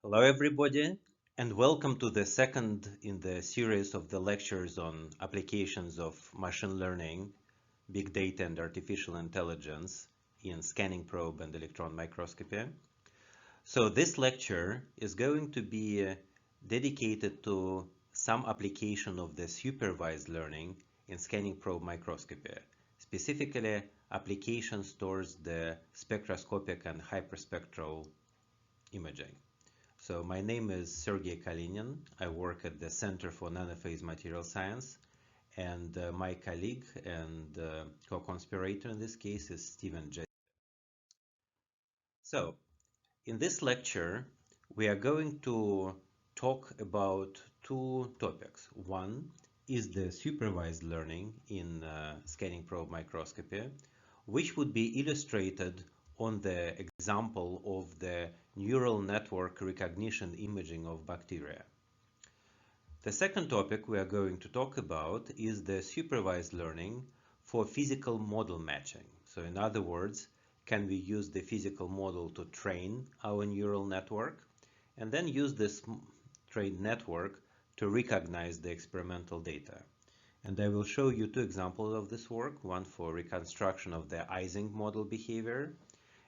Hello, everybody, and welcome to the second in the series of the lectures on applications of machine learning, big data, and artificial intelligence in scanning probe and electron microscopy. So this lecture is going to be dedicated to some application of the supervised learning in scanning probe microscopy, specifically applications towards the spectroscopic and hyperspectral imaging. So my name is Sergey Kalinin. I work at the Center for Nanophase Material Science, and my colleague and co-conspirator in this case is Stephen J. So in this lecture, we are going to talk about two topics. One is the supervised learning in scanning probe microscopy, which would be illustrated on the example of the neural network recognition imaging of bacteria. The second topic we are going to talk about is the supervised learning for physical model matching. So in other words, can we use the physical model to train our neural network and then use this trained network to recognize the experimental data? And I will show you two examples of this work, one for reconstruction of the Ising model behavior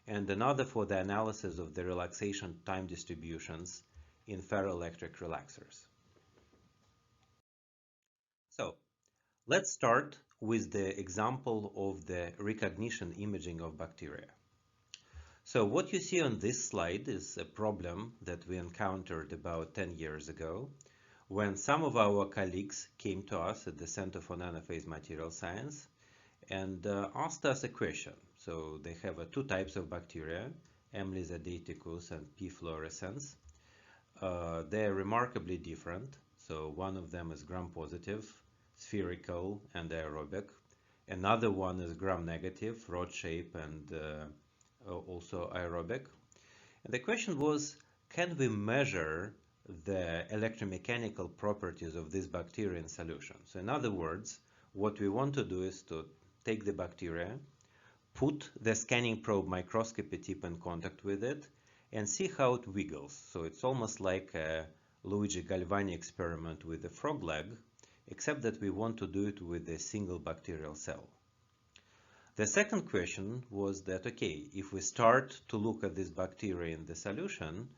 and another for the analysis of the relaxation time distributions in ferroelectric relaxors. So let's start with the example of the recognition imaging of bacteria. So what you see on this slide is a problem that we encountered about 10 years ago when some of our colleagues came to us at the Center for Nanophase Material Science and asked us a question. So they have two types of bacteria, M. lysodaticus and P. fluorescens. They're remarkably different. So one of them is gram-positive, spherical and aerobic. Another one is gram-negative, rod shape and also aerobic. And the question was, can we measure the electromechanical properties of this bacteria in solution? So in other words, what we want to do is to take the bacteria, put the scanning probe microscopy tip in contact with it, and see how it wiggles. So it's almost like a Luigi Galvani experiment with a frog leg, except that we want to do it with a single bacterial cell. The second question was that, okay, if we start to look at this bacteria in the solution,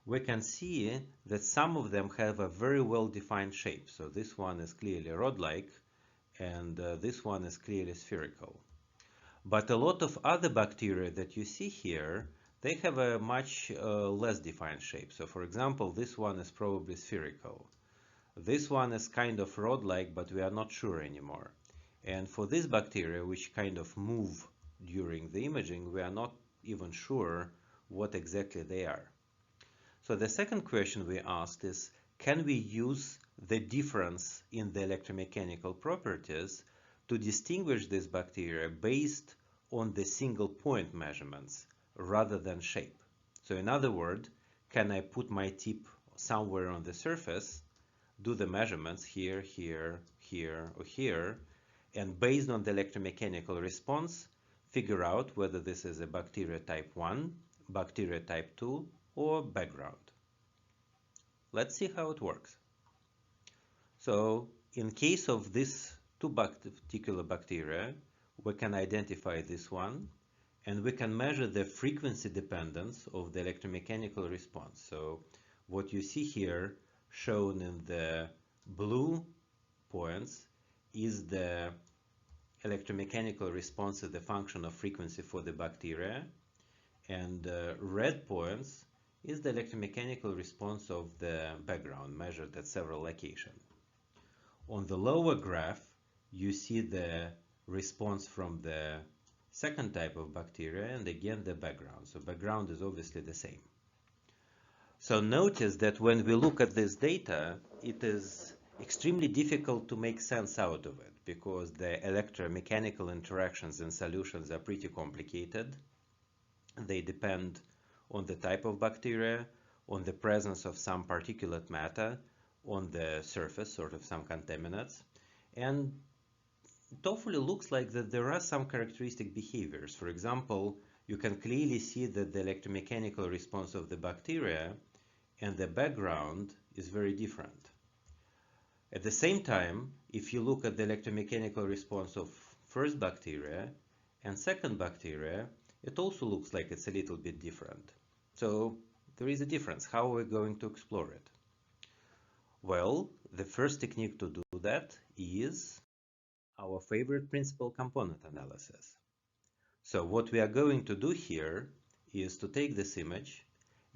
we can see that some of them have a very well-defined shape. So this one is clearly rod-like, and this one is clearly spherical. But a lot of other bacteria that you see here, they have a much less defined shape. So for example, this one is probably spherical. This one is kind of rod-like, but we are not sure anymore. And for this bacteria, which kind of move during the imaging, we are not even sure what exactly they are. So the second question we asked is, can we use the difference in the electromechanical properties to distinguish this bacteria based on the single point measurements rather than shape? So in other words, can I put my tip somewhere on the surface, do the measurements here, here, here, or here, and based on the electromechanical response, figure out whether this is a bacteria type 1, bacteria type 2, or background. Let's see how it works. So in case of these two particular bacteria, we can identify this one, and we can measure the frequency dependence of the electromechanical response. So what you see here shown in the blue points is the electromechanical response as the function of frequency for the bacteria, and red points is the electromechanical response of the background measured at several locations. On the lower graph, you see the response from the second type of bacteria and again the background. So background is obviously the same. So notice that when we look at this data, it is extremely difficult to make sense out of it because the electromechanical interactions in solutions are pretty complicated. They depend on the type of bacteria, on the presence of some particulate matter on the surface, sort of some contaminants, and it hopefully looks like that there are some characteristic behaviors. For example, you can clearly see that the electromechanical response of the bacteria and the background is very different. At the same time, if you look at the electromechanical response of first bacteria and second bacteria, it also looks like it's a little bit different. So there is a difference. How are we going to explore it? Well, the first technique to do that is our favorite principal component analysis. So what we are going to do here is to take this image,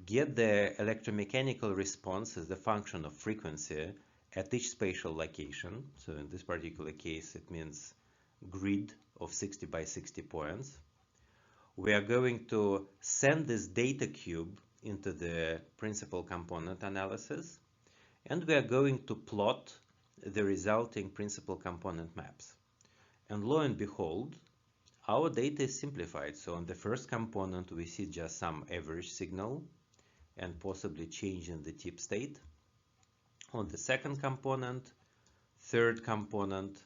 get the electromechanical response as the function of frequency at each spatial location. So in this particular case, it means grid of 60 by 60 points. We are going to send this data cube into the principal component analysis, and we are going to plot the resulting principal component maps. And lo and behold, our data is simplified. So on the first component, we see just some average signal and possibly change in the tip state. On the second component, third component,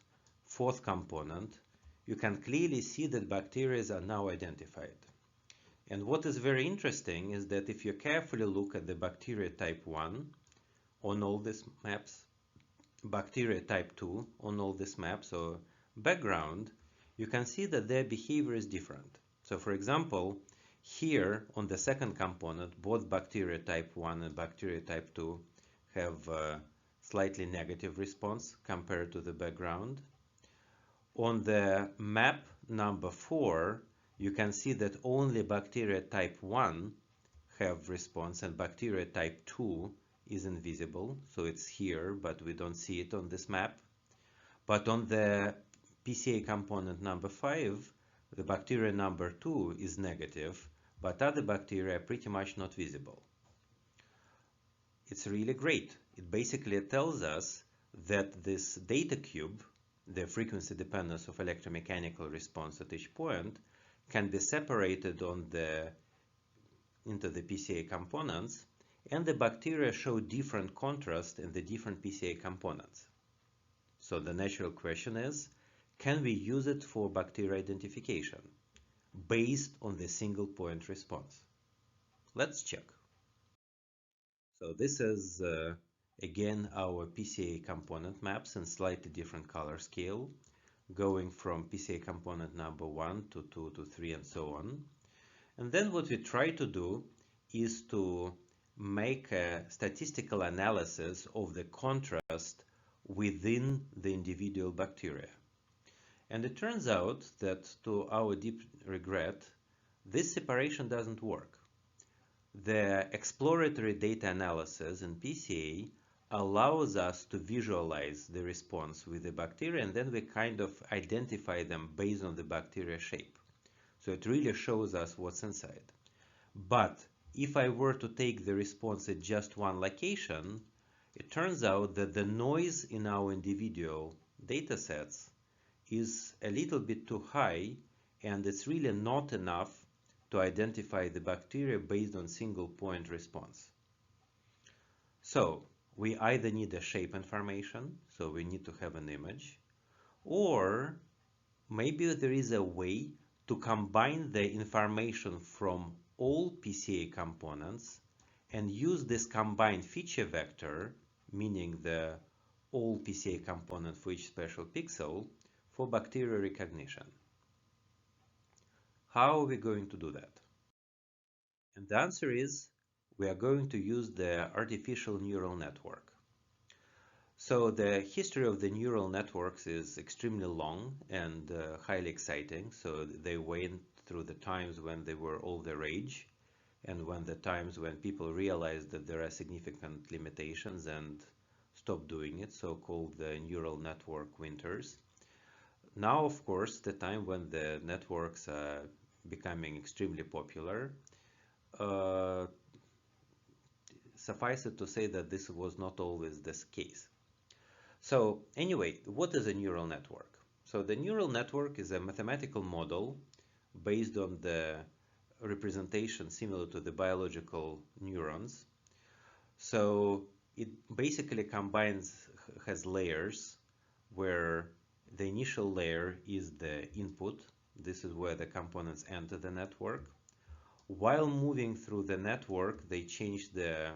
fourth component, you can clearly see that bacteria are now identified. And what is very interesting is that if you carefully look at the bacteria type 1 on all these maps, bacteria type 2 on all these maps or background, you can see that their behavior is different. So for example, here on the second component, both bacteria type 1 and bacteria type 2 have a slightly negative response compared to the background. On the map number 4, you can see that only bacteria type 1 have response and bacteria type 2 is invisible. So it's here, but we don't see it on this map. But on the PCA component number 5, the bacteria number 2 is negative, but other bacteria are pretty much not visible. It's really great. It basically tells us that this data cube, the frequency dependence of electromechanical response at each point, can be separated into the PCA components, and the bacteria show different contrast in the different PCA components. So the natural question is, can we use it for bacteria identification based on the single point response? Let's check. So this is again our PCA component maps in slightly different color scale, going from PCA component number 1 to 2 to 3 and so on. And then what we try to do is to make a statistical analysis of the contrast within the individual bacteria. And it turns out that, to our deep regret, this separation doesn't work. The exploratory data analysis in PCA allows us to visualize the response with the bacteria, and then we kind of identify them based on the bacteria shape. So it really shows us what's inside. But if I were to take the response at just one location, it turns out that the noise in our individual data sets is a little bit too high, and it's really not enough to identify the bacteria based on single point response. So we either need a shape information, so we need to have an image, or maybe there is a way to combine the information from all PCA components and use this combined feature vector, meaning the all PCA component for each special pixel, for bacterial recognition. How are we going to do that? And the answer is, we are going to use the artificial neural network. So the history of the neural networks is extremely long and highly exciting. So they went through the times when they were all the rage, and when the times when people realized that there are significant limitations and stopped doing it, so-called the neural network winters. Now, of course, the time when the networks are becoming extremely popular, suffice it to say that this was not always the case. So anyway, what is a neural network? So the neural network is a mathematical model based on the representation similar to the biological neurons. So it basically has layers where the initial layer is the input. This is where the components enter the network. While moving through the network, they change the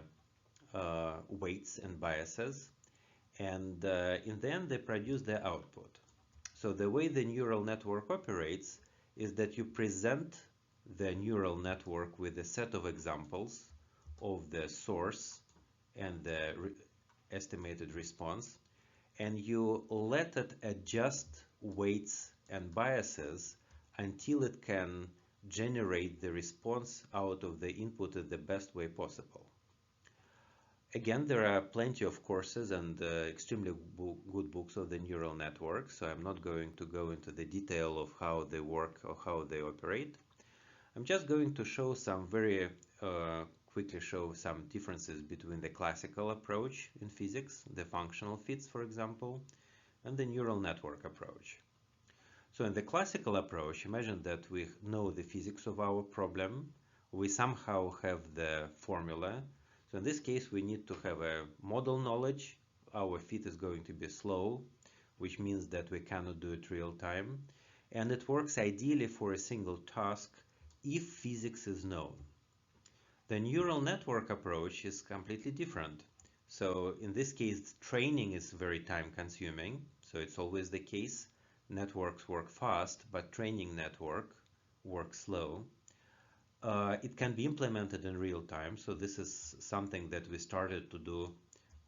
weights and biases, and in the end they produce the output. So the way the neural network operates is that you present the neural network with a set of examples of the source and the estimated response, and you let it adjust weights and biases until it can generate the response out of the input in the best way possible. Again, there are plenty of courses and extremely good books of the neural network, so I'm not going to go into the detail of how they work or how they operate. I'm just going to show some quickly show some differences between the classical approach in physics, the functional fits, for example, and the neural network approach. So in the classical approach, imagine that we know the physics of our problem, we somehow have the formula. So in this case, we need to have a model knowledge. Our fit is going to be slow, which means that we cannot do it real time. And it works ideally for a single task if physics is known. The neural network approach is completely different. So in this case, training is very time consuming. So it's always the case. Networks work fast, but training network works slow. It can be implemented in real time. So this is something that we started to do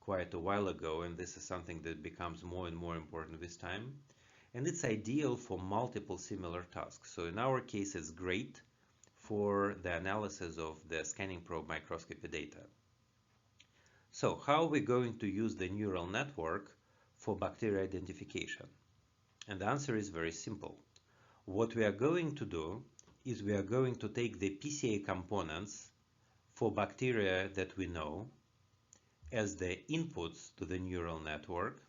quite a while ago, and this is something that becomes more and more important with time. And it's ideal for multiple similar tasks. So in our case, it's great for the analysis of the scanning probe microscopy data. So how are we going to use the neural network for bacteria identification? And the answer is very simple. What we are going to do is we are going to take the PCA components for bacteria that we know as the inputs to the neural network,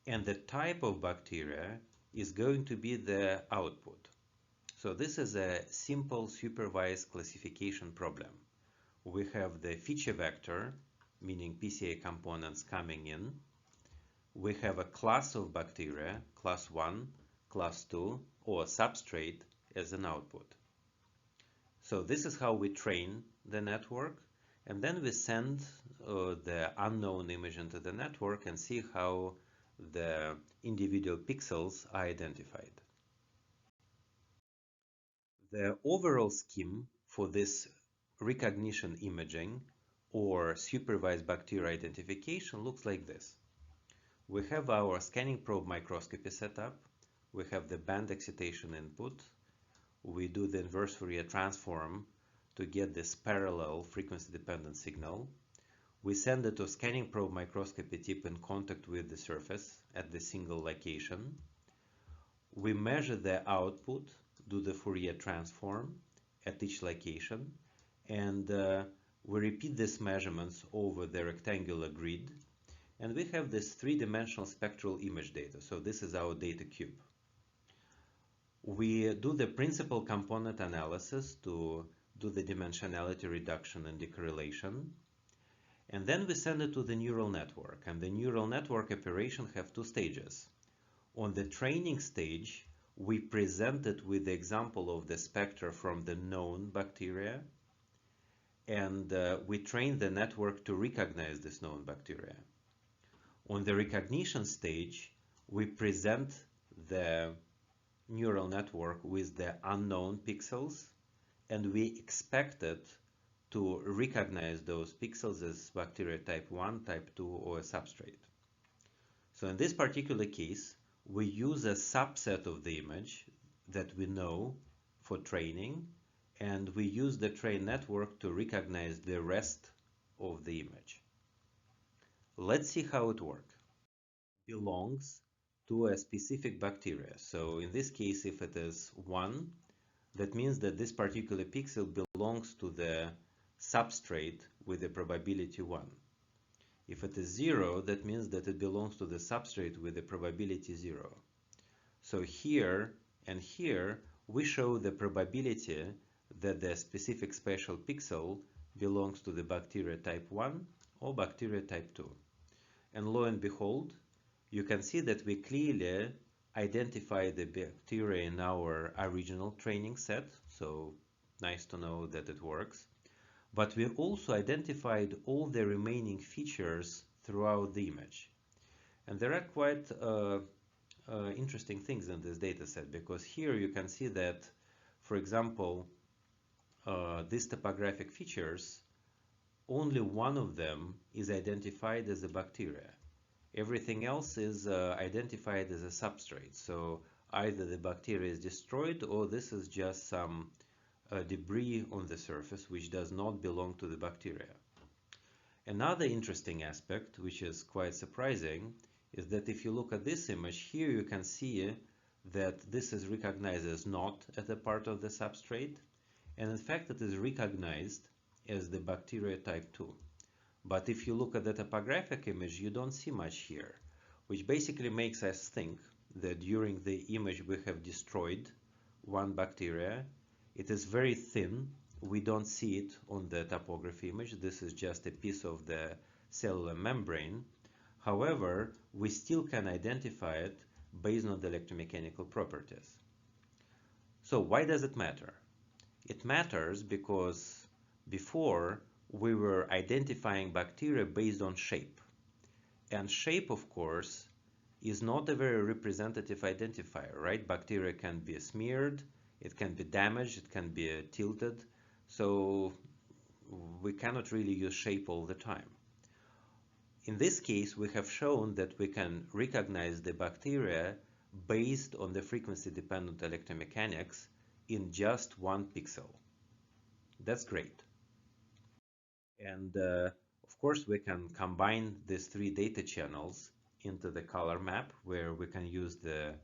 and the type of bacteria is going to be the output. So this is a simple supervised classification problem. We have the feature vector, meaning PCA components coming in. We have a class of bacteria, class 1, class 2, or substrate as an output. So this is how we train the network, and then we send the unknown image into the network and see how the individual pixels are identified. The overall scheme for this recognition imaging or supervised bacteria identification looks like this. We have our scanning probe microscopy setup. We have the band excitation input. We do the inverse Fourier transform to get this parallel frequency-dependent signal. We send it to scanning probe microscopy tip in contact with the surface at the single location. We measure the output, do the Fourier transform at each location, and we repeat these measurements over the rectangular grid, and we have this three-dimensional spectral image data. So this is our data cube. We do the principal component analysis to do the dimensionality reduction and decorrelation, and then we send it to the neural network, and the neural network operation have two stages. On the training stage, we present it with the example of the spectra from the known bacteria, and we train the network to recognize this known bacteria. On the recognition stage, we present the neural network with the unknown pixels, and we expect it to recognize those pixels as bacteria type 1, type 2, or a substrate. So in this particular case, we use a subset of the image that we know for training, and we use the trained network to recognize the rest of the image. Let's see how it works. It belongs to a specific bacteria. So in this case, if it is 1, that means that this particular pixel belongs to the substrate with the probability 1. If it is 0, that means that it belongs to the substrate with the probability 0. So here and here, we show the probability that the specific spatial pixel belongs to the bacteria type 1 or bacteria type 2. And lo and behold, you can see that we clearly identify the bacteria in our original training set. So nice to know that it works. but we also identified all the remaining features throughout the image. And there are quite interesting things in this data set, because here you can see that, for example, these topographic features, only one of them is identified as a bacteria. Everything else is identified as a substrate. So either the bacteria is destroyed, or this is just some debris on the surface which does not belong to the bacteria. Another interesting aspect, which is quite surprising, is that if you look at this image here, you can see that this is recognized as not as a part of the substrate, and in fact it is recognized as the bacteria type 2. But if you look at the topographic image, you don't see much here, which basically makes us think that during the image we have destroyed one bacteria. It is very thin. We don't see it on the topography image. This is just a piece of the cellular membrane. However, we still can identify it based on the electromechanical properties. So why does it matter? It matters because before we were identifying bacteria based on shape. And shape, of course, is not a very representative identifier, right? Bacteria can be smeared, it can be damaged, it can be tilted. So we cannot really use shape all the time. In this case, we have shown that we can recognize the bacteria based on the frequency-dependent electromechanics in just one pixel. That's great. And of course, we can combine these three data channels into the color map, where we can use the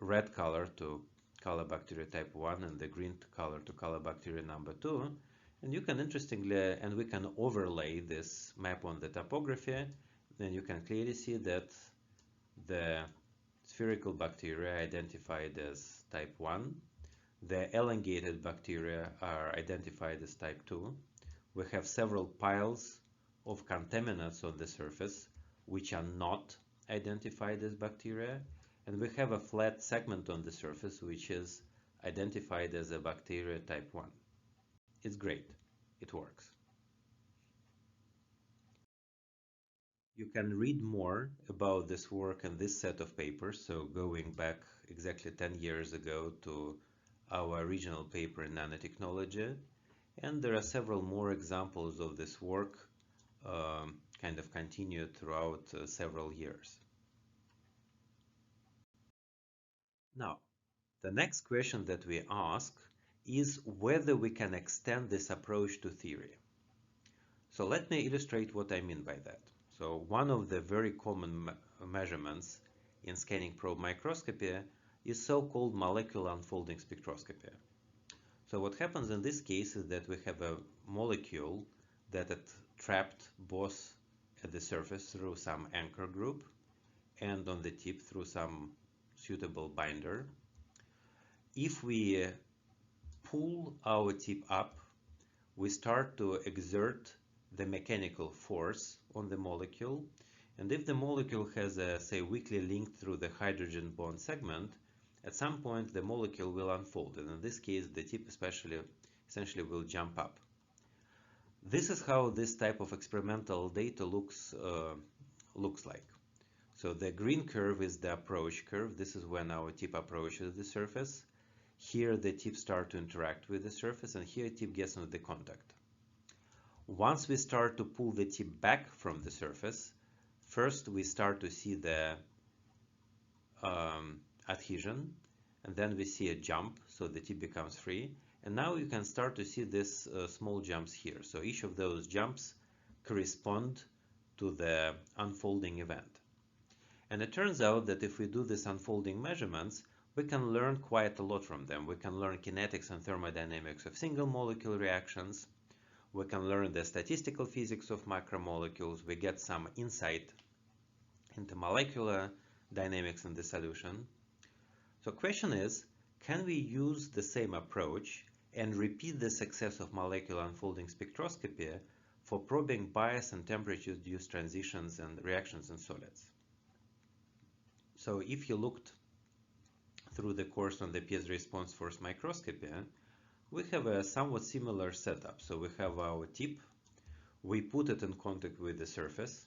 red color to color bacteria type 1 and the green color to color bacteria number 2. And you can and we can overlay this map on the topography. Then you can clearly see that the spherical bacteria identified as type 1. The elongated bacteria are identified as type 2. We have several piles of contaminants on the surface which are not identified as bacteria, and we have a flat segment on the surface which is identified as a bacteria type 1. It's great. It works. You can read more about this work in this set of papers, so going back exactly 10 years ago to our original paper in nanotechnology. And there are several more examples of this work kind of continued throughout several years. Now, the next question that we ask is whether we can extend this approach to theory. So let me illustrate what I mean by that. So one of the very common measurements in scanning probe microscopy is so-called molecular unfolding spectroscopy. So what happens in this case is that we have a molecule that is trapped both at the surface through some anchor group and on the tip through some suitable binder. If we pull our tip up, we start to exert the mechanical force on the molecule. And if the molecule has a, say, weakly link through the hydrogen bond segment, at some point the molecule will unfold, and in this case the tip essentially will jump up. This is how this type of experimental data looks like. So the green curve is the approach curve. This is when our tip approaches the surface. Here the tip starts to interact with the surface, and here tip gets into the contact. Once we start to pull the tip back from the surface, first we start to see the adhesion, and then we see a jump, so the tip becomes free. And now you can start to see this small jumps here. So each of those jumps correspond to the unfolding event. And it turns out that if we do these unfolding measurements, we can learn quite a lot from them. We can learn kinetics and thermodynamics of single molecule reactions. We can learn the statistical physics of macromolecules. We get some insight into molecular dynamics in the solution. So the question is, can we use the same approach and repeat the success of molecular unfolding spectroscopy for probing bias and temperature-induced transitions and reactions in solids? So if you looked through the course on the piezo response force microscopy, we have a somewhat similar setup. So we have our tip, we put it in contact with the surface,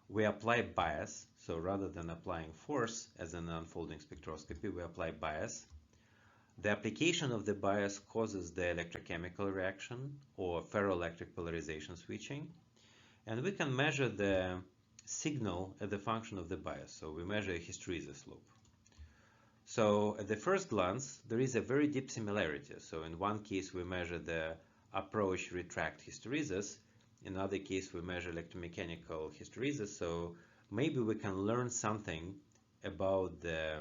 we apply bias. So rather than applying force as in unfolding spectroscopy, we apply bias. The application of the bias causes the electrochemical reaction or ferroelectric polarization switching, and we can measure the signal as the function of the bias. So we measure a hysteresis loop. So at the first glance, there is a very deep similarity. So in one case, we measure the approach retract hysteresis. In another case, we measure electromechanical hysteresis. So maybe we can learn something about the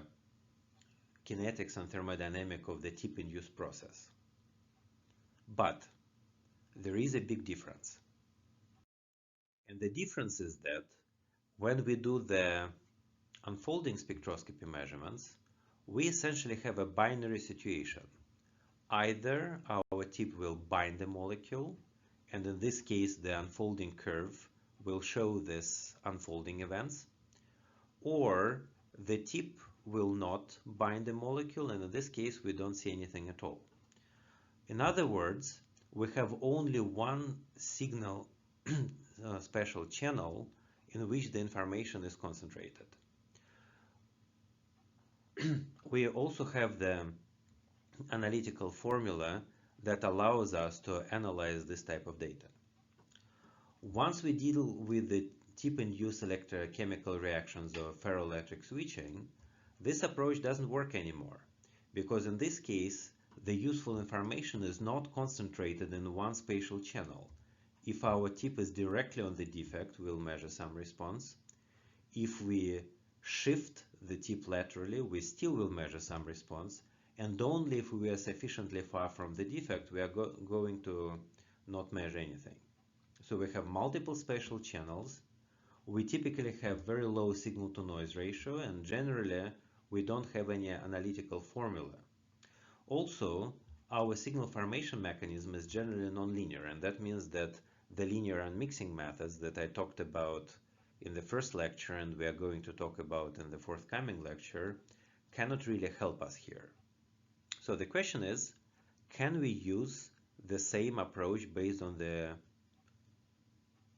kinetics and thermodynamic of the tip-induced process. But there is a big difference. And the difference is that when we do the unfolding spectroscopy measurements, we essentially have a binary situation. Either our tip will bind the molecule, and in this case the unfolding curve will show this unfolding events, or the tip will not bind the molecule, and in this case we don't see anything at all. In other words, we have only one signal special channel in which the information is concentrated. We also have the analytical formula that allows us to analyze this type of data. Once we deal with the tip-induced electrochemical reactions or ferroelectric switching, this approach doesn't work anymore, because in this case, the useful information is not concentrated in one spatial channel. If our tip is directly on the defect, we'll measure some response. If we shift the tip laterally, we still will measure some response, and only if we are sufficiently far from the defect, we are going to not measure anything. So we have multiple spatial channels. We typically have very low signal-to-noise ratio, and generally we don't have any analytical formula. Also, our signal formation mechanism is generally nonlinear, and that means that the linear unmixing methods that I talked about in the first lecture and we are going to talk about in the forthcoming lecture cannot really help us here. So the question is, can we use the same approach based on the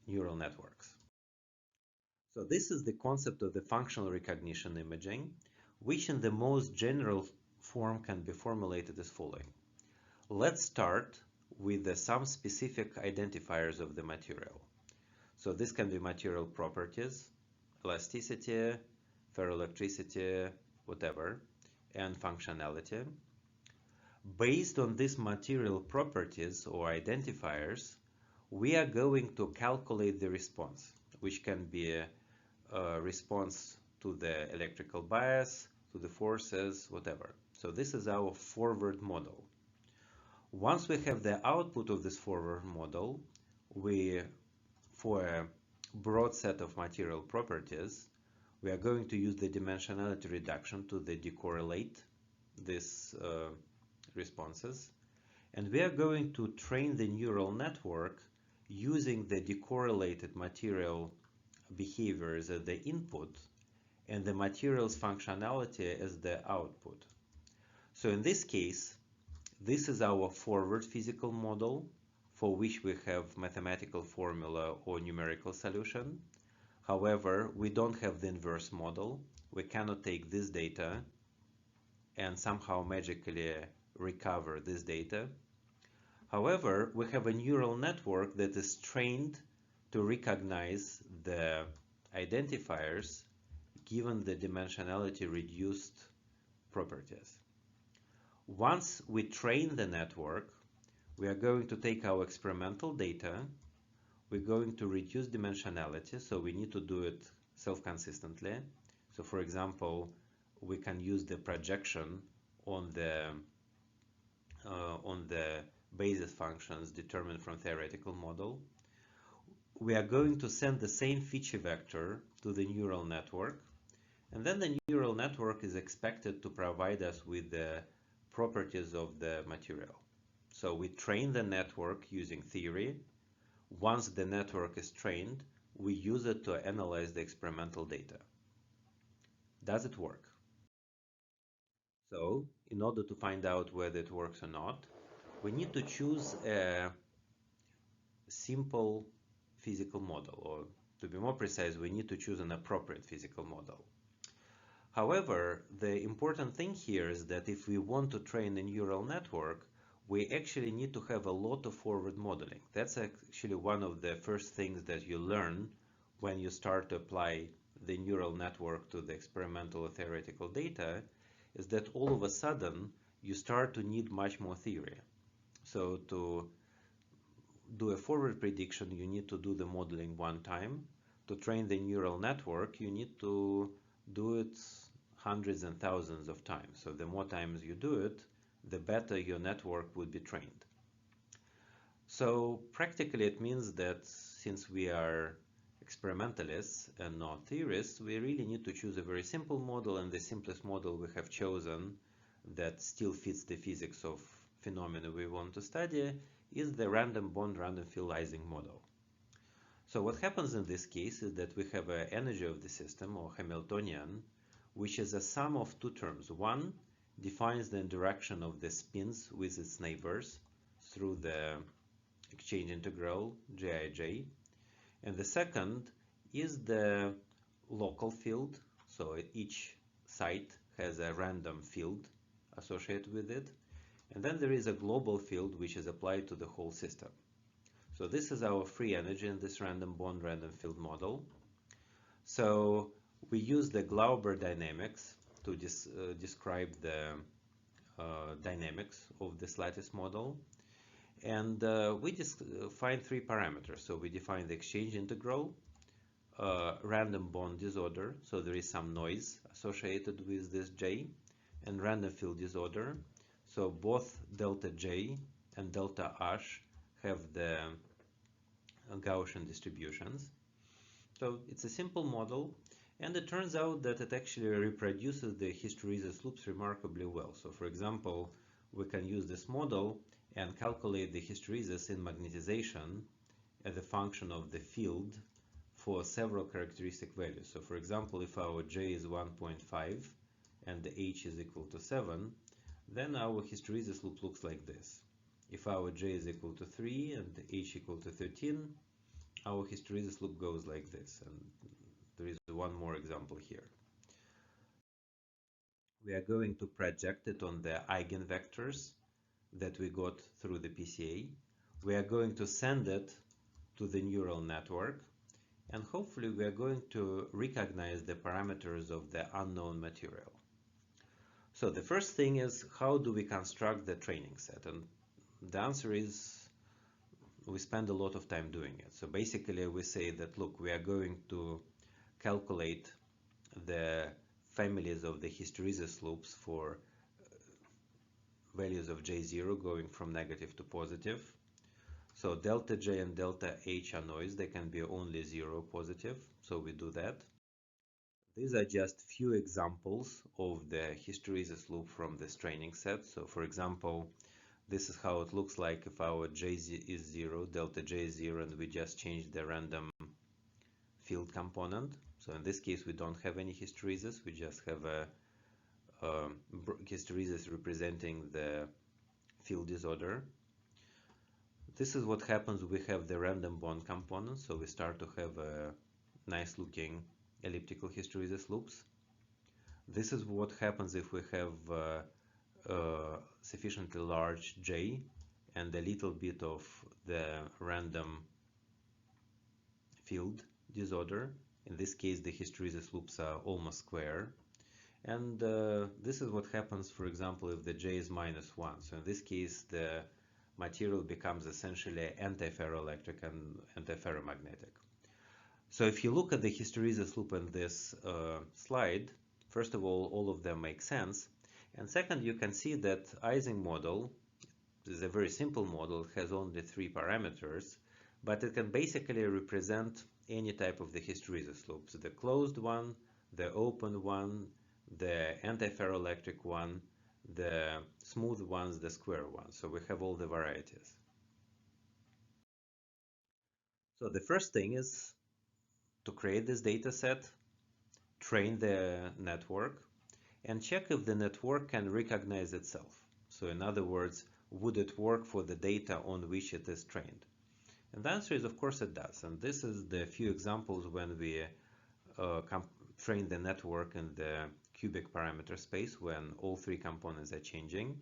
neural networks? So this is the concept of the functional recognition imaging, which in the most general form can be formulated as following. Let's start with some specific identifiers of the material. So this can be material properties, elasticity, ferroelectricity, whatever, and functionality. Based on these material properties or identifiers, we are going to calculate the response, which can be a response to the electrical bias, to the forces, whatever. So this is our forward model. Once we have the output of this forward model, for a broad set of material properties, we are going to use the dimensionality reduction to decorrelate these responses, and we are going to train the neural network using the decorrelated material behaviors as the input and the material's functionality as the output. So in this case, this is our forward physical model for which we have mathematical formula or numerical solution. However, we don't have the inverse model. We cannot take this data and somehow magically recover this data. However, we have a neural network that is trained to recognize the identifiers given the dimensionality reduced properties. Once we train the network, we are going to take our experimental data, we're going to reduce dimensionality, so we need to do it self-consistently. So for example, we can use the projection on the basis functions determined from theoretical model. We are going to send the same feature vector to the neural network, and then the neural network is expected to provide us with the properties of the material. So we train the network using theory. Once the network is trained, we use it to analyze the experimental data. Does it work? So in order to find out whether it works or not, we need to choose a simple physical model, or to be more precise, we need to choose an appropriate physical model. However, the important thing here is that if we want to train a neural network, we actually need to have a lot of forward modeling. That's actually one of the first things that you learn when you start to apply the neural network to the experimental or theoretical data, is that all of a sudden you start to need much more theory. So to do a forward prediction, you need to do the modeling one time. To train the neural network, you need to do it hundreds and thousands of times. So the more times you do it, the better your network would be trained. So practically it means that since we are experimentalists and not theorists, we really need to choose a very simple model, and the simplest model we have chosen that still fits the physics of phenomena we want to study is the random bond random field Ising model. So what happens in this case is that we have an energy of the system, or Hamiltonian, which is a sum of two terms. One defines the interaction of the spins with its neighbors through the exchange integral Jij, and the second is the local field. So each site has a random field associated with it, and then there is a global field which is applied to the whole system. So this is our free energy in this random bond random field model. So we use the Glauber dynamics to describe the dynamics of this lattice model. And we define three parameters. So we define the exchange integral, random bond disorder, so there is some noise associated with this J, and random field disorder. So both delta J and delta H have the Gaussian distributions. So it's a simple model, and it turns out that it actually reproduces the hysteresis loops remarkably well. So for example, we can use this model and calculate the hysteresis in magnetization as a function of the field for several characteristic values. So for example, if our J is 1.5 and the H is equal to 7, then our hysteresis loop looks like this. If our J is equal to 3 and the H equal to 13, our hysteresis loop goes like this. And there is one more example here. We are going to project it on the eigenvectors that we got through the PCA. We are going to send it to the neural network, and hopefully we are going to recognize the parameters of the unknown material. So the first thing is, how do we construct the training set? And the answer is, we spend a lot of time doing it. So basically we say that, look, we are going to calculate the families of the hysteresis loops for values of J0 going from negative to positive. So delta J and delta H are noise, they can be only 0 positive, so we do that. These are just few examples of the hysteresis loop from this training set. So for example, this is how it looks like if our J is 0, delta J is 0, and we just change the random field component. So in this case, we don't have any hysteresis, we just have a hysteresis representing the field disorder. This is what happens. We have the random bond component, so we start to have a nice looking elliptical hysteresis loops. This is what happens if we have sufficiently large J and a little bit of the random field disorder. In this case, the hysteresis loops are almost square. And this is what happens, for example, if the J is -1. So in this case, the material becomes essentially anti-ferroelectric and anti-ferromagnetic. So if you look at the hysteresis loop in this slide, first of all of them make sense. And second, you can see that Ising model is a very simple model, has only 3 parameters, but it can basically represent any type of the hysteresis loops: the closed one, the open one, the anti-ferroelectric one, the smooth ones, the square ones. So we have all the varieties. So the first thing is to create this data set, train the network, and check if the network can recognize itself. So in other words, would it work for the data on which it is trained? And the answer is, of course, it does. And this is the few examples when we train the network in the cubic parameter space when all three components are changing.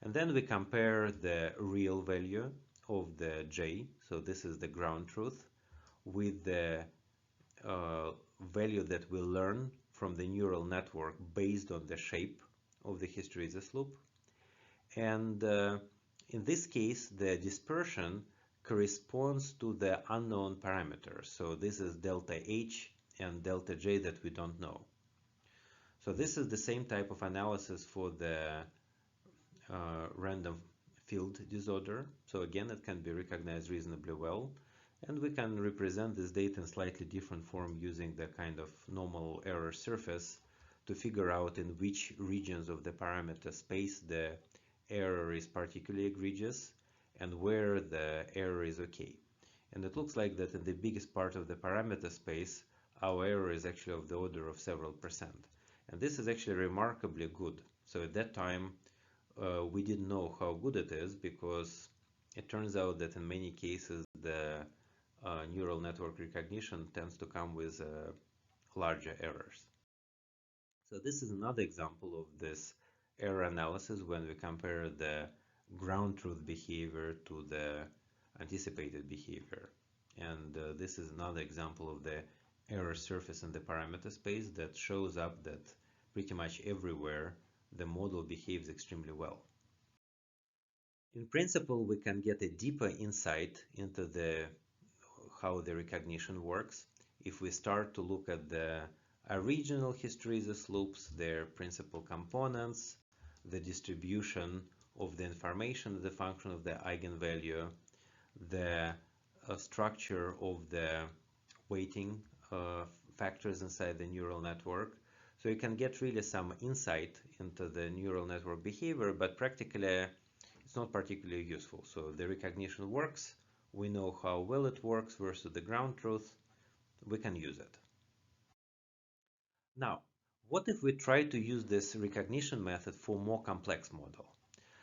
And then we compare the real value of the J, so this is the ground truth, with the value that we learn from the neural network based on the shape of the hysteresis loop. And in this case, the dispersion corresponds to the unknown parameters. So this is delta H and delta J that we don't know. So this is the same type of analysis for the random field disorder. So again, it can be recognized reasonably well. And we can represent this data in slightly different form using the kind of normal error surface to figure out in which regions of the parameter space the error is particularly egregious and where the error is okay. And it looks like that in the biggest part of the parameter space, our error is actually of the order of several percent. And this is actually remarkably good. So at that time, we didn't know how good it is because it turns out that in many cases the neural network recognition tends to come with larger errors. So this is another example of this error analysis when we compare the ground truth behavior to the anticipated behavior. And this is another example of the error surface in the parameter space that shows up that pretty much everywhere the model behaves extremely well. In principle, we can get a deeper insight into how the recognition works if we start to look at the original hysteresis loops, their principal components, the distribution of the information as a function of the eigenvalue, the structure of the weighting factors inside the neural network. So you can get really some insight into the neural network behavior, but practically it's not particularly useful. So the recognition works, we know how well it works versus the ground truth, we can use it. Now, what if we try to use this recognition method for more complex model?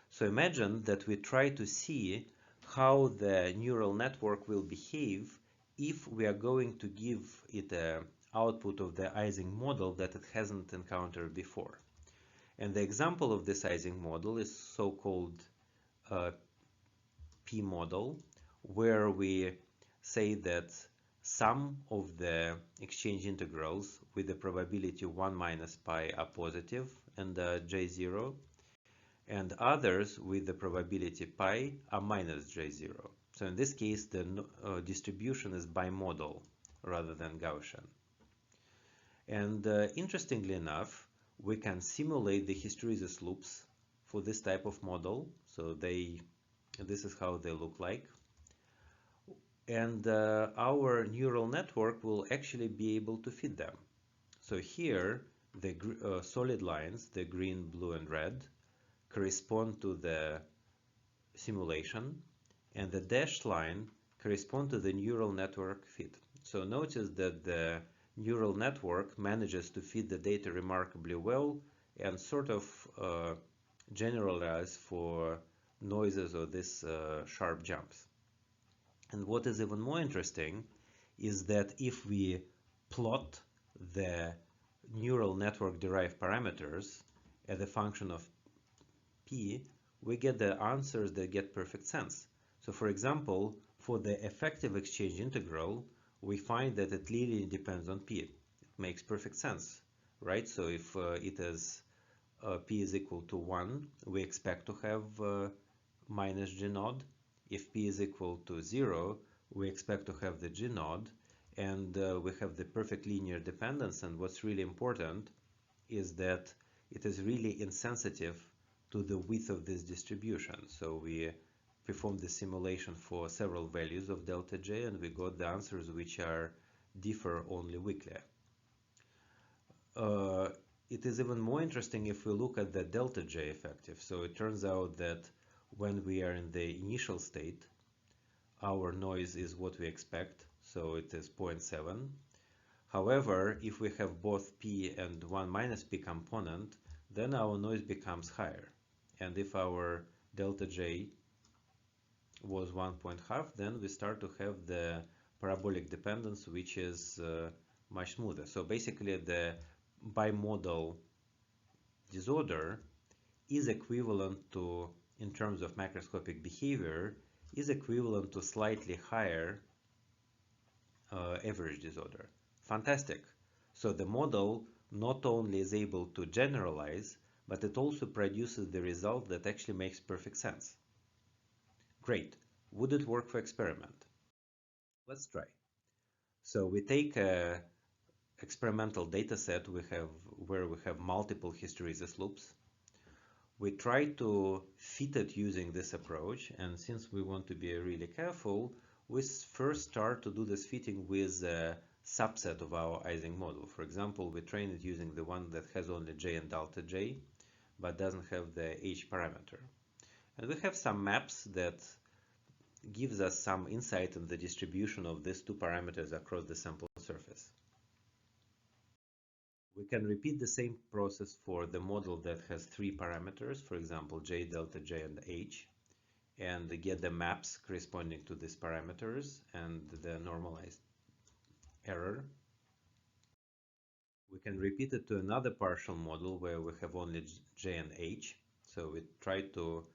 So imagine that we try to see how the neural network will behave if we are going to give it an output of the Ising model that it hasn't encountered before. And the example of this Ising model is so-called P model, where we say that some of the exchange integrals with the probability 1 minus pi are positive and J0, and others with the probability pi are minus J0. So in this case, the distribution is bimodal rather than Gaussian. And interestingly enough, we can simulate the hysteresis loops for this type of model. So this is how they look like. And our neural network will actually be able to fit them. So here, the solid lines, the green, blue, and red, correspond to the simulation, and the dashed line correspond to the neural network fit. So notice that the neural network manages to fit the data remarkably well and sort of generalize for noises or these sharp jumps. And what is even more interesting is that if we plot the neural network derived parameters as a function of P, we get the answers that get perfect sense. So for example, for the effective exchange integral, we find that it really depends on P. It makes perfect sense, right? So if it is P is equal to 1, we expect to have minus G naught. If P is equal to 0, we expect to have the G naught, and we have the perfect linear dependence. And what's really important is that it is really insensitive to the width of this distribution. So we performed the simulation for several values of delta J, and we got the answers which differ only weakly. It is even more interesting if we look at the delta J effective. So it turns out that when we are in the initial state, our noise is what we expect, so it is 0.7. However, if we have both P and 1 minus P component, then our noise becomes higher. And if our delta J was 1.5, then we start to have the parabolic dependence, which is much smoother. So basically the bimodal disorder is equivalent to, in terms of macroscopic behavior, is equivalent to slightly higher average disorder. Fantastic. So the model not only is able to generalize, but it also produces the result that actually makes perfect sense. Great. Would it work for experiment? Let's try. So we take a experimental data set where we have multiple hysteresis loops. We try to fit it using this approach, and since we want to be really careful, we first start to do this fitting with a subset of our Ising model. For example, we train it using the one that has only J and delta J, but doesn't have the H parameter. And we have some maps that gives us some insight in the distribution of these two parameters across the sample surface. We can repeat the same process for the model that has three parameters, for example, J, delta J, and H, and get the maps corresponding to these parameters and the normalized error. We can repeat it to another partial model where we have only J and H. So we try to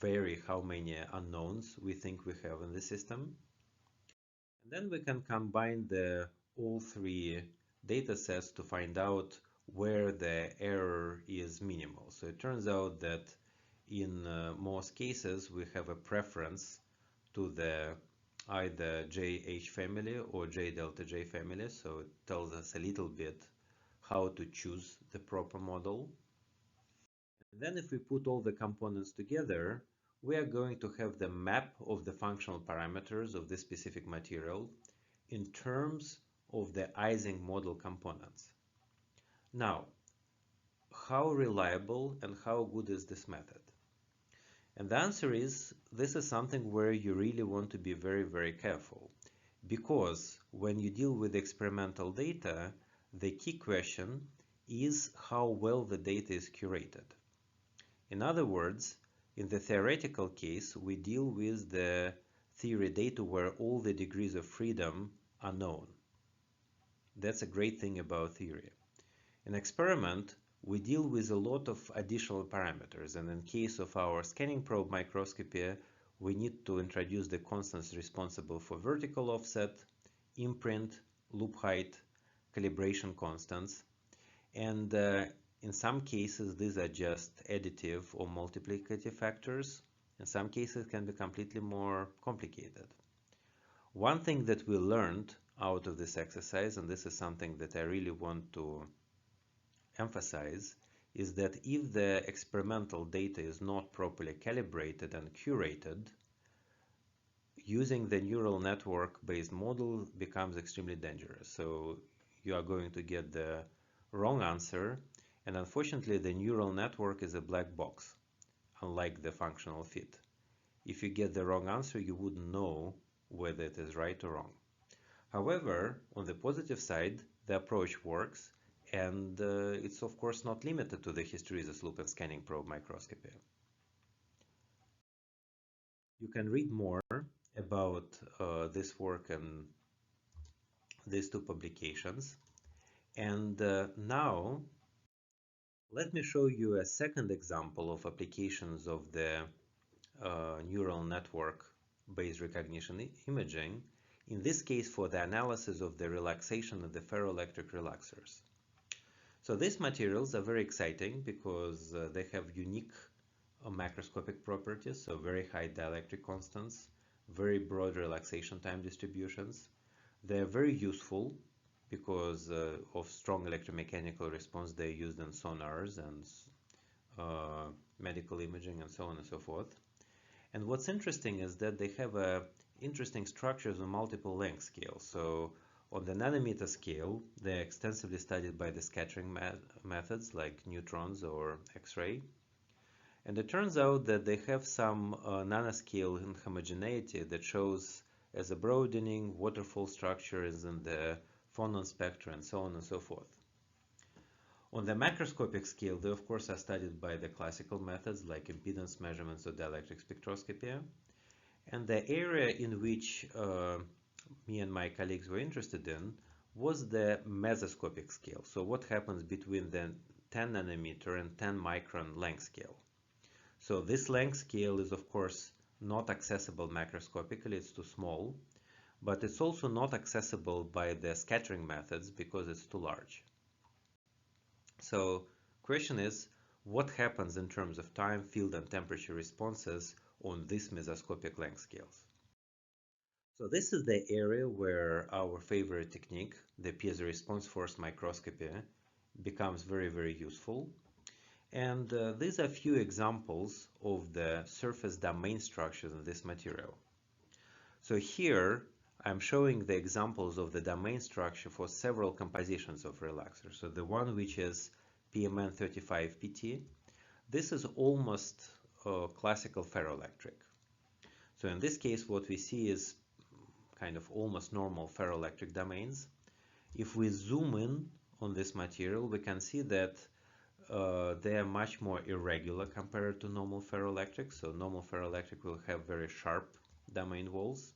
vary how many unknowns we think we have in the system. And then we can combine all three data sets to find out where the error is minimal. So it turns out that in most cases we have a preference to the either JH family or J delta J family. So it tells us a little bit how to choose the proper model. And then if we put all the components together, we are going to have the map of the functional parameters of this specific material in terms of the Ising model components. Now, how reliable and how good is this method? And the answer is, this is something where you really want to be very, very careful, because when you deal with experimental data, the key question is how well the data is curated. In other words, in the theoretical case, we deal with the theory data where all the degrees of freedom are known. That's a great thing about theory. In experiment, we deal with a lot of additional parameters, and in case of our scanning probe microscopy, we need to introduce the constants responsible for vertical offset, imprint, loop height, calibration constants, and in some cases these are just additive or multiplicative factors. In some cases it can be completely more complicated. One thing that we learned out of this exercise, and this is something that I really want to emphasize, is that if the experimental data is not properly calibrated and curated, using the neural network based model becomes extremely dangerous. So you are going to get the wrong answer, and unfortunately the neural network is a black box, unlike the functional fit. If you get the wrong answer, you wouldn't know whether it is right or wrong. However, on the positive side, the approach works, and it's of course not limited to the hysteresis loop and scanning probe microscopy. You can read more about this work in these two publications. And now let me show you a second example of applications of the neural network based recognition imaging, in this case for the analysis of the relaxation of the ferroelectric relaxors. So these materials are very exciting because they have unique macroscopic properties, so very high dielectric constants, very broad relaxation time distributions. They're very useful because of strong electromechanical response. They're used in sonars and medical imaging and so on and so forth. And what's interesting is that they have interesting structures on multiple length scales. So on the nanometer scale, they're extensively studied by the scattering methods like neutrons or X-ray. And it turns out that they have some nanoscale inhomogeneity that shows as a broadening, waterfall structures in the phonon spectra and so on and so forth. On the macroscopic scale, they of course are studied by the classical methods like impedance measurements or dielectric spectroscopy. And the area in which me and my colleagues were interested in was the mesoscopic scale. So what happens between the 10 nanometer and 10 micron length scale. So this length scale is of course not accessible macroscopically, it's too small, but it's also not accessible by the scattering methods because it's too large. So question is, what happens in terms of time, field, and temperature responses on these mesoscopic length scales? So this is the area where our favorite technique, the piezo response force microscopy, becomes very, very useful. And these are a few examples of the surface domain structures in this material. So here I'm showing the examples of the domain structure for several compositions of relaxers. So the one which is PMN35PT, this is almost classical ferroelectric. So in this case, what we see is kind of almost normal ferroelectric domains. If we zoom in on this material, we can see that they are much more irregular compared to normal ferroelectric. So normal ferroelectric will have very sharp domain walls.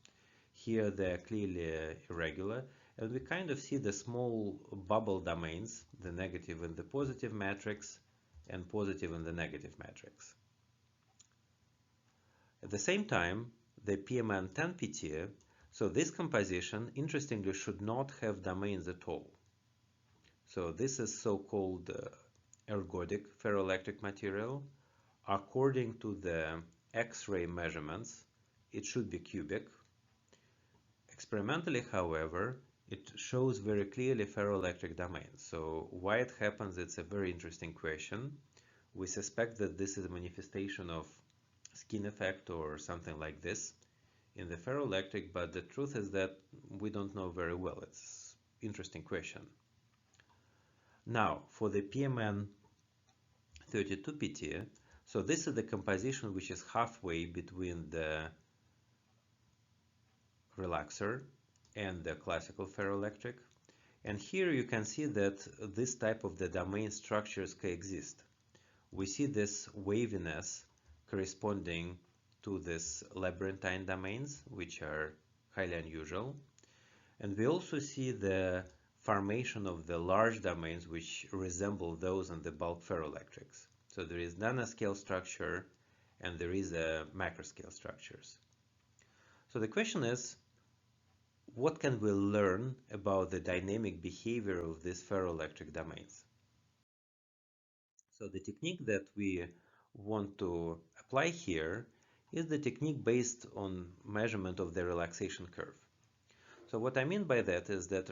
Here they are clearly irregular, and we kind of see the small bubble domains, the negative in the positive matrix and positive in the negative matrix. At the same time, the PMN10PT, so this composition, interestingly, should not have domains at all. So this is so-called ergodic ferroelectric material. According to the X-ray measurements, it should be cubic. Experimentally, however, it shows very clearly ferroelectric domains. So why it happens, it's a very interesting question. We suspect that this is a manifestation of skin effect or something like this in the ferroelectric, but the truth is that we don't know very well. It's an interesting question. Now, for the PMN32PT, so this is the composition which is halfway between the relaxor and the classical ferroelectric. And here you can see that this type of the domain structures coexist. We see this waviness corresponding to this labyrinthine domains, which are highly unusual. And we also see the formation of the large domains which resemble those in the bulk ferroelectrics. So there is nanoscale structure and there is a macroscale structures. So the question is, what can we learn about the dynamic behavior of these ferroelectric domains? So the technique that we want to apply here is the technique based on measurement of the relaxation curve. So what I mean by that is that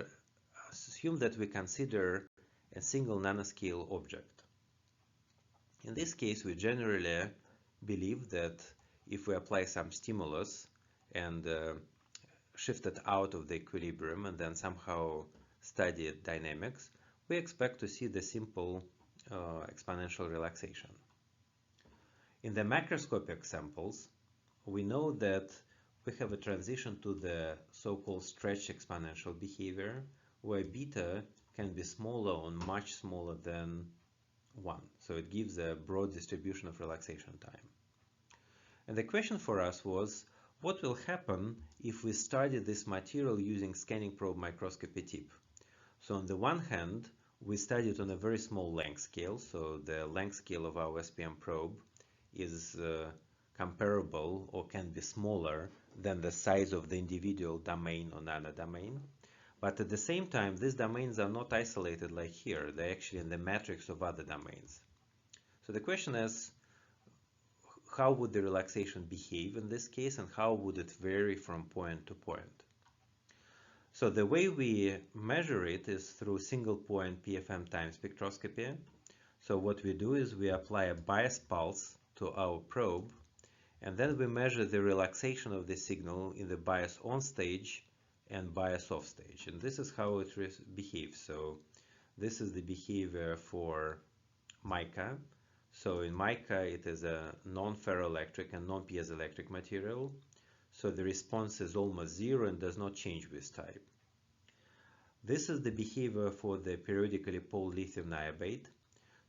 assume that we consider a single nanoscale object. In this case, we generally believe that if we apply some stimulus and shift it out of the equilibrium and then somehow study dynamics, we expect to see the simple exponential relaxation. In the macroscopic samples, we know that we have a transition to the so-called stretch exponential behavior, where beta can be smaller or much smaller than 1. So it gives a broad distribution of relaxation time. And the question for us was, what will happen if we study this material using scanning probe microscopy tip? So on the one hand, we study it on a very small length scale. So the length scale of our SPM probe is comparable or can be smaller than the size of the individual domain or nanodomain. But at the same time, these domains are not isolated like here. They're actually in the matrix of other domains. So the question is, how would the relaxation behave in this case, and how would it vary from point to point? So the way we measure it is through single point PFM time spectroscopy. So what we do is we apply a bias pulse to our probe, and then we measure the relaxation of the signal in the bias on stage and bias off stage. And this is how it behaves. So this is the behavior for mica. So in mica, it is a non-ferroelectric and non-piezoelectric material. So the response is almost zero and does not change with time. This is the behavior for the periodically poled lithium niobate.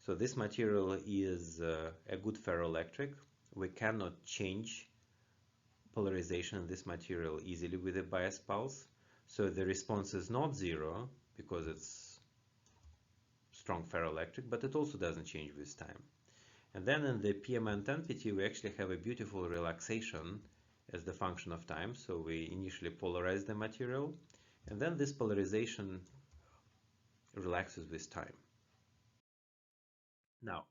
So this material is a good ferroelectric. We cannot change polarization in this material easily with a bias pulse. So the response is not zero because it's strong ferroelectric, but it also doesn't change with time. And then in the PMN 10PT, we actually have a beautiful relaxation as the function of time. So we initially polarize the material, and then this polarization relaxes with time. Now,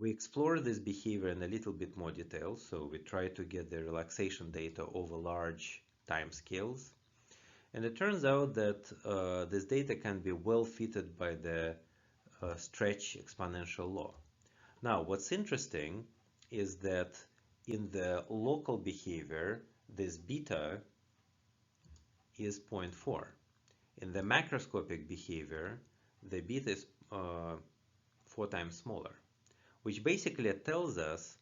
we explore this behavior in a little bit more detail. So we try to get the relaxation data over large time scales. And it turns out that this data can be well fitted by the stretch exponential law. Now, what's interesting is that in the local behavior, this beta is 0.4. In the macroscopic behavior, the beta is 4 times smaller, which basically tells us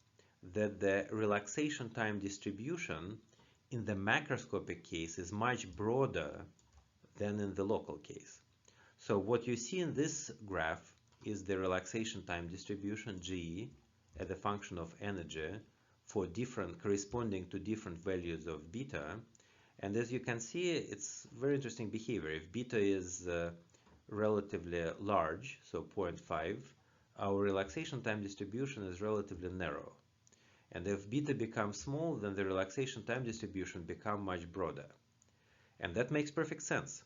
that the relaxation time distribution in the macroscopic case is much broader than in the local case. So what you see in this graph is the relaxation time distribution G as a function of energy for corresponding to different values of beta. And as you can see, it's very interesting behavior. If beta is relatively large, so 0.5, our relaxation time distribution is relatively narrow. And if beta becomes small, then the relaxation time distribution becomes much broader. And that makes perfect sense.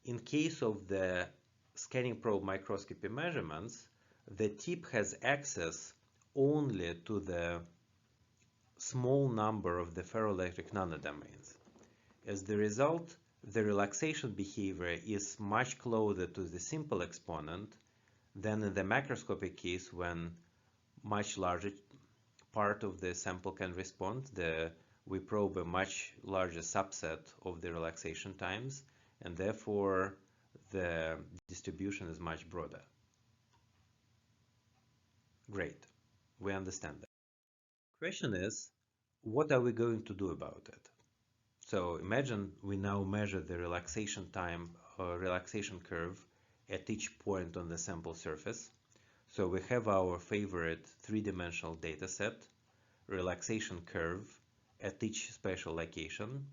In case of the scanning probe microscopy measurements, the tip has access only to the small number of the ferroelectric nanodomains. As the result, the relaxation behavior is much closer to the simple exponent than in the macroscopic case when much larger part of the sample can respond. We probe a much larger subset of the relaxation times, and therefore the distribution is much broader. Great, we understand that. Question is, what are we going to do about it? So imagine we now measure the relaxation time or relaxation curve at each point on the sample surface. So we have our favorite three-dimensional data set, relaxation curve at each spatial location.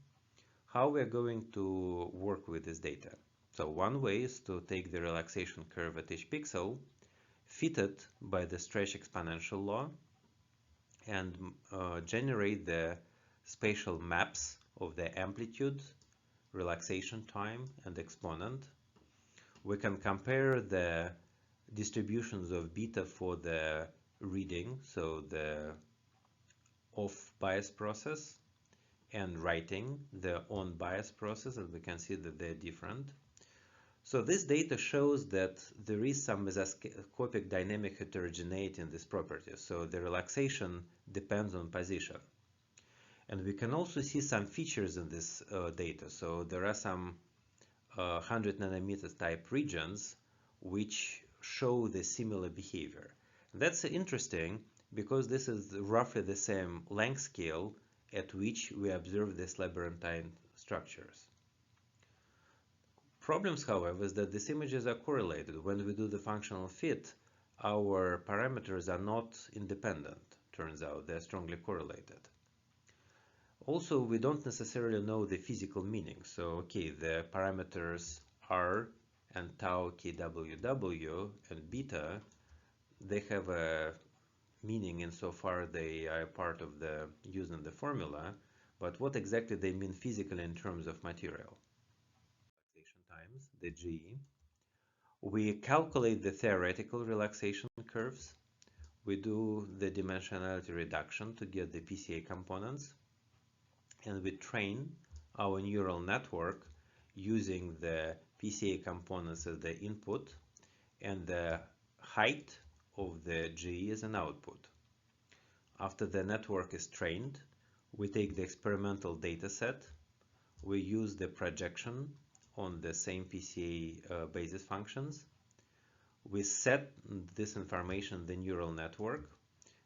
How we are going to work with this data? So one way is to take the relaxation curve at each pixel, fit it by the stretch exponential law, and generate the spatial maps of the amplitude, relaxation time, and exponent. We can compare the distributions of beta for the reading, so the off bias process, and writing, the on bias process, and we can see that they're different. So this data shows that there is some mesoscopic dynamic heterogeneity in this property. So the relaxation depends on position. And we can also see some features in this data. So there are some 100 nanometers type regions which show the similar behavior. That's interesting because this is roughly the same length scale at which we observe these labyrinthine structures. Problems, however, is that these images are correlated. When we do the functional fit, our parameters are not independent, turns out. They're strongly correlated. Also, we don't necessarily know the physical meaning. So, okay, the parameters R and tau kWw and beta, they have a meaning insofar they are part of the using the formula, but what exactly they mean physically in terms of material? Times the G. We calculate the theoretical relaxation curves. We do the dimensionality reduction to get the PCA components, and we train our neural network using the PCA components as the input and the height of the G as an output. After the network is trained, we take the experimental data set, we use the projection on the same PCA basis functions. We set this information in the neural network,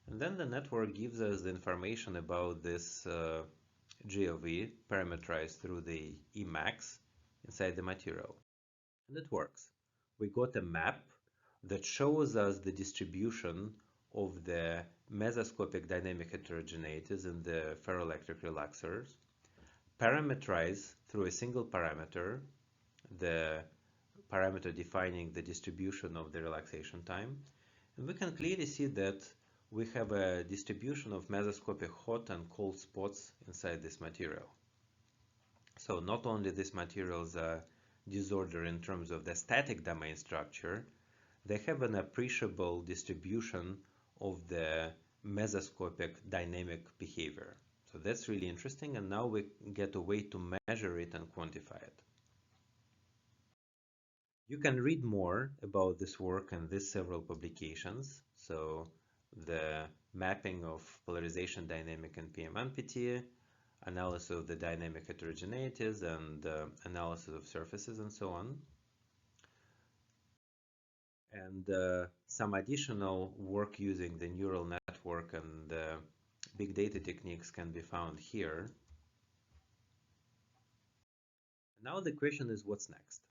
and then the network gives us the information about this G of E parameterized through the Emax inside the material. And it works. We got a map that shows us the distribution of the mesoscopic dynamic heterogeneities in the ferroelectric relaxors, parameterize through a single parameter, the parameter defining the distribution of the relaxation time. And we can clearly see that we have a distribution of mesoscopic hot and cold spots inside this material. So not only these materials are disordered in terms of the static domain structure, they have an appreciable distribution of the mesoscopic dynamic behavior. So that's really interesting, and now we get a way to measure it and quantify it. You can read more about this work in these several publications. So the mapping of polarization dynamic in PM1PT, analysis of the dynamic heterogeneities, and analysis of surfaces, and so on. And some additional work using the neural network and big data techniques can be found here. Now the question is, what's next?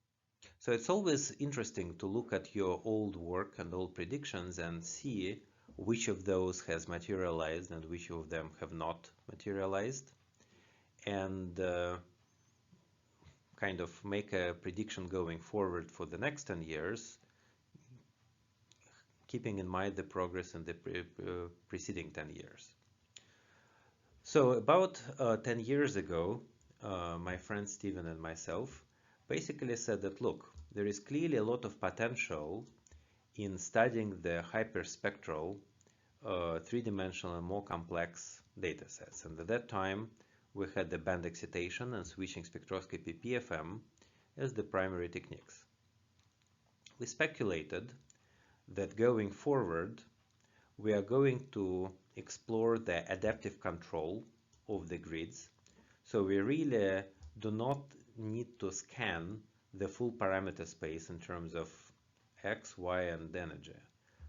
So it's always interesting to look at your old work and old predictions and see which of those has materialized and which of them have not materialized, and kind of make a prediction going forward for the next 10 years, keeping in mind the progress in the preceding 10 years. So about 10 years ago, my friend Steven and myself basically said that, look, there is clearly a lot of potential in studying the hyperspectral, three-dimensional and more complex data sets. And at that time, we had the band excitation and switching spectroscopy PFM as the primary techniques. We speculated that going forward, we are going to explore the adaptive control of the grids. So we really do not need to scan the full parameter space in terms of X, Y, and energy.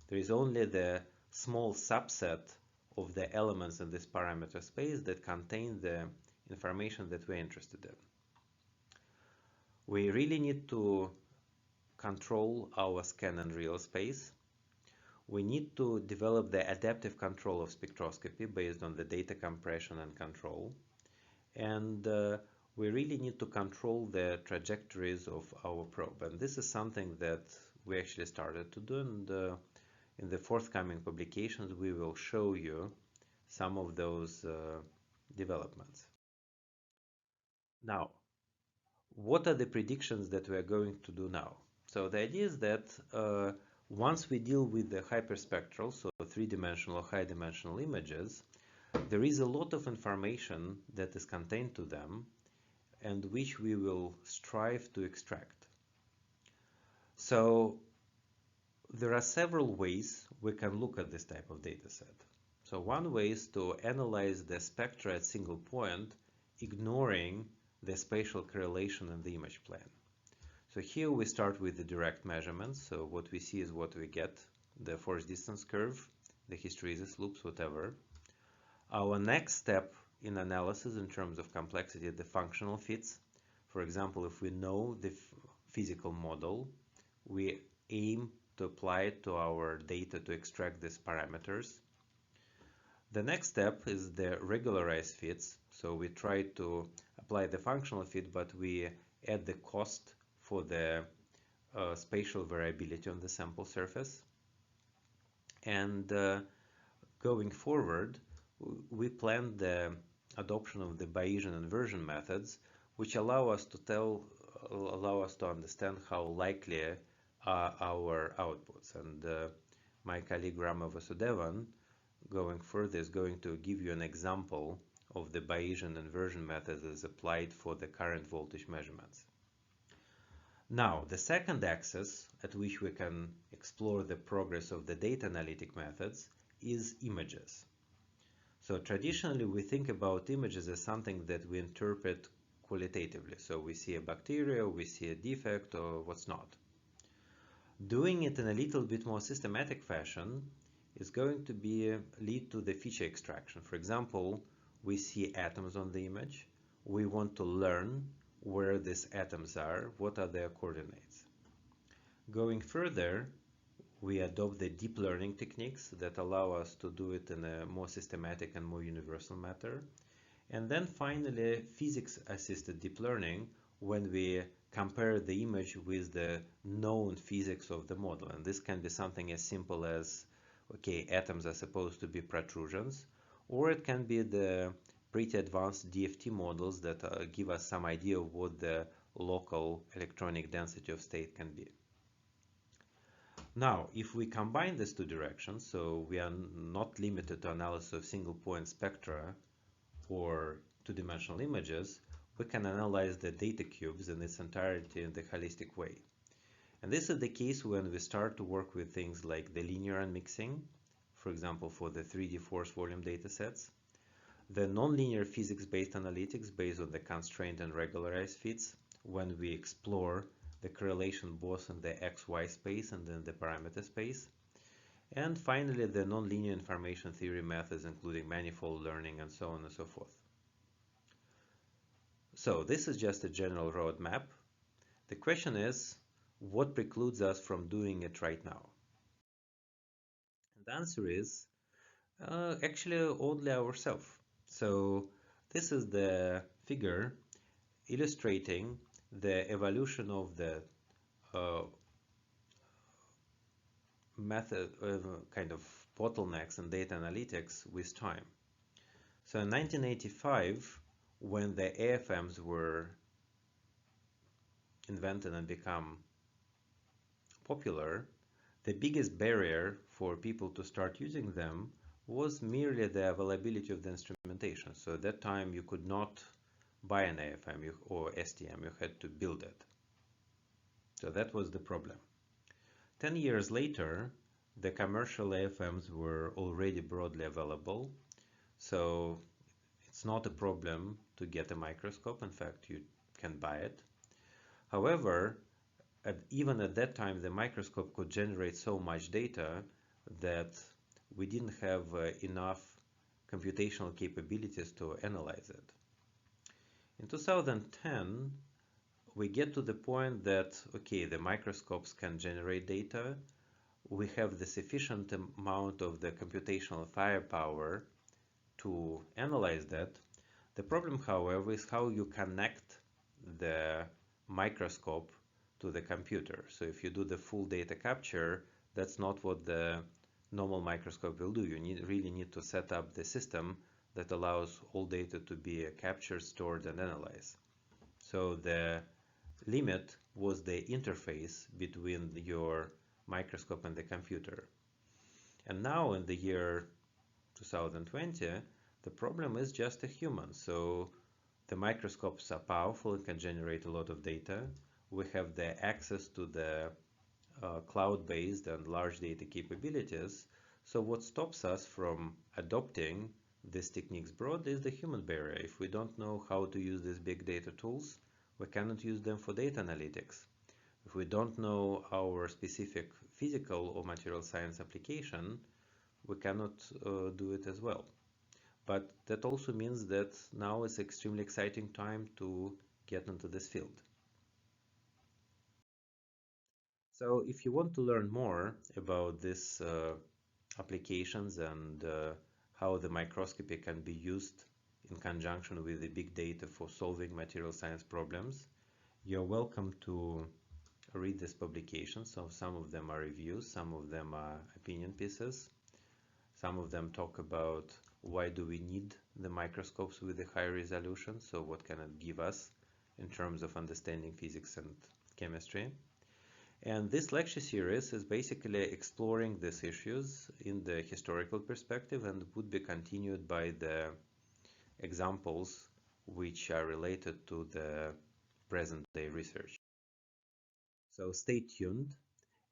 There is only the small subset of the elements in this parameter space that contain the information that we're interested in. We really need to control our scan and real space. We need to develop the adaptive control of spectroscopy based on the data compression and control. And we really need to control the trajectories of our probe. And this is something that we actually started to do. And in the forthcoming publications, we will show you some of those developments. Now, what are the predictions that we are going to do now? So the idea is that once we deal with the hyperspectral, so three-dimensional, high-dimensional images, there is a lot of information that is contained to them and which we will strive to extract. So there are several ways we can look at this type of data set. So one way is to analyze the spectra at single point, ignoring the spatial correlation in the image plane. So here we start with the direct measurements. So what we see is what we get, the force distance curve, the hysteresis loops, whatever. Our next step in analysis in terms of complexity is the functional fits. For example, if we know the physical model, we aim to apply it to our data to extract these parameters. The next step is the regularized fits. So we try to apply the functional fit, but we add the cost for the spatial variability on the sample surface. And going forward, we plan the adoption of the Bayesian inversion methods, which allow us to understand how likely are our outputs. And my colleague Rama Vasudevan, going further, is going to give you an example of the Bayesian inversion method as applied for the current voltage measurements. Now, the second axis at which we can explore the progress of the data analytic methods is images. So traditionally, we think about images as something that we interpret qualitatively. So we see a bacteria, we see a defect, or what's not. Doing it in a little bit more systematic fashion is going to lead to the feature extraction. For example, we see atoms on the image. We want to learn where these atoms are, what are their coordinates. Going further, we adopt the deep learning techniques that allow us to do it in a more systematic and more universal manner. And then finally, physics-assisted deep learning, when we compare the image with the known physics of the model. And this can be something as simple as, okay, atoms are supposed to be protrusions, or it can be the pretty advanced DFT models that give us some idea of what the local electronic density of state can be. Now, if we combine these two directions, so we are not limited to analysis of single point spectra or two-dimensional images, we can analyze the data cubes in its entirety in the holistic way. And this is the case when we start to work with things like the linear unmixing, for example, for the 3D force volume datasets, the nonlinear physics-based analytics based on the constrained and regularized fits, when we explore the correlation both in the XY space and in the parameter space, and finally the nonlinear information theory methods, including manifold learning and so on and so forth. So this is just a general roadmap. The question is, what precludes us from doing it right now? And the answer is actually only ourselves. So this is the figure illustrating the evolution of the method kind of bottlenecks in data analytics with time. So in 1985, when the AFMs were invented and become popular, the biggest barrier for people to start using them was merely the availability of the instrumentation. So at that time you could not buy an AFM or STM, you had to build it. So that was the problem. 10 years later, the commercial AFMs were already broadly available, so it's not a problem to get a microscope. In fact, you can buy it. However, even at that time, the microscope could generate so much data that we didn't have enough computational capabilities to analyze it. In 2010, we get to the point that, okay, the microscopes can generate data. We have the sufficient amount of the computational firepower to analyze that. The problem, however, is how you connect the microscope to the computer. So if you do the full data capture, that's not what the normal microscope will do. You really need to set up the system that allows all data to be captured, stored, and analyzed. So the limit was the interface between your microscope and the computer. And now in the year 2020, the problem is just a human. So the microscopes are powerful and can generate a lot of data. We have the access to the cloud-based and large data capabilities. So what stops us from adopting these techniques broadly is the human barrier. If we don't know how to use these big data tools, we cannot use them for data analytics. If we don't know our specific physical or material science application, we cannot do it as well. But that also means that now is an extremely exciting time to get into this field. So if you want to learn more about these applications and how the microscopy can be used in conjunction with the big data for solving material science problems, you're welcome to read these publications. So some of them are reviews, some of them are opinion pieces, some of them talk about why do we need the microscopes with a high resolution, so what can it give us in terms of understanding physics and chemistry. And this lecture series is basically exploring these issues in the historical perspective and would be continued by the examples which are related to the present-day research. So stay tuned,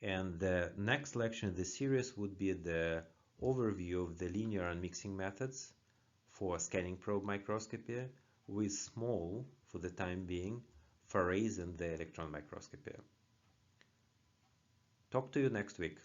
and the next lecture in this series would be the overview of the linear unmixing methods for scanning probe microscopy with small, for the time being, forays in the electron microscopy. Talk to you next week.